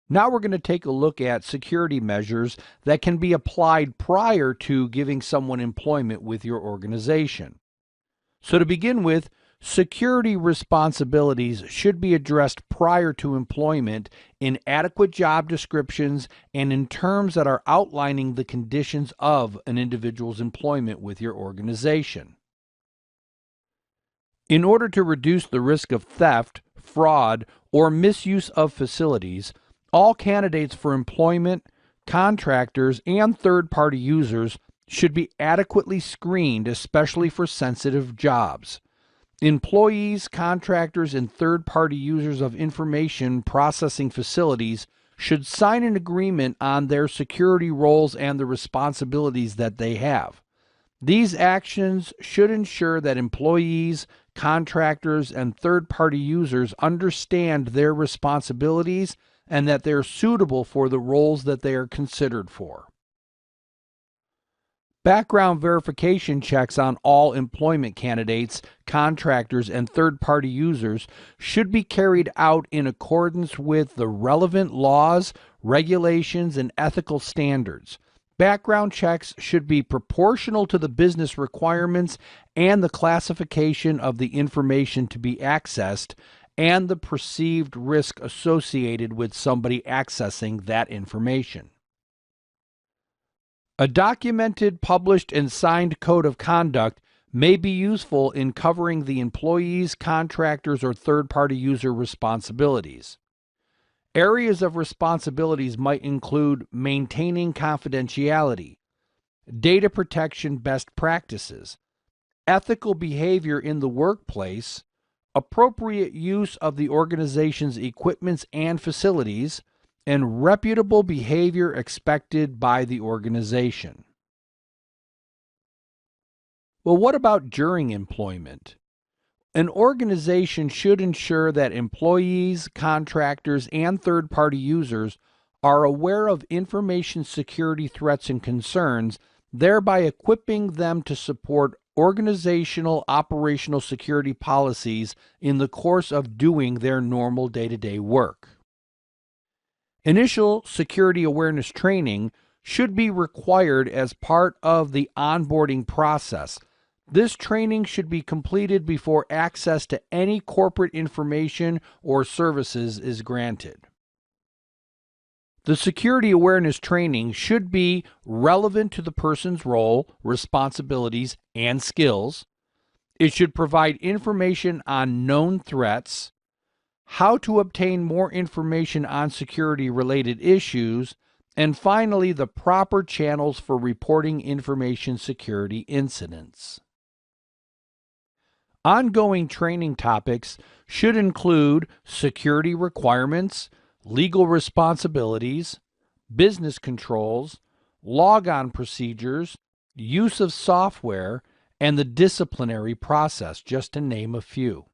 Now we're going to take a look at security measures that can be applied prior to giving someone employment with your organization. So to begin with, security responsibilities should be addressed prior to employment in adequate job descriptions and in terms that are outlining the conditions of an individual's employment with your organization. In order to reduce the risk of theft, fraud, or misuse of facilities, all candidates for employment, contractors, and third-party users should be adequately screened, especially for sensitive jobs. Employees, contractors, and third-party users of information processing facilities should sign an agreement on their security roles and the responsibilities that they have. These actions should ensure that employees, contractors, and third-party users understand their responsibilities and that they're suitable for the roles that they are considered for. Background verification checks on all employment candidates, contractors, and third-party users should be carried out in accordance with the relevant laws, regulations, and ethical standards. Background checks should be proportional to the business requirements and the classification of the information to be accessed and the perceived risk associated with somebody accessing that information. A documented, published, and signed code of conduct may be useful in covering the employees, contractors, or third-party user responsibilities. Areas of responsibilities might include maintaining confidentiality, data protection best practices, ethical behavior in the workplace, appropriate use of the organization's equipments and facilities, and reputable behavior expected by the organization. Well, what about during employment? An organization should ensure that employees, contractors, and third-party users are aware of information security threats and concerns, thereby equipping them to support organizational operational security policies in the course of doing their normal day-to-day work. Initial security awareness training should be required as part of the onboarding process. This training should be completed before access to any corporate information or services is granted. The security awareness training should be relevant to the person's role, responsibilities, and skills. It should provide information on known threats, how to obtain more information on security-related issues, and finally, the proper channels for reporting information security incidents. Ongoing training topics should include security requirements, legal responsibilities, business controls, logon procedures, use of software, and the disciplinary process, just to name a few.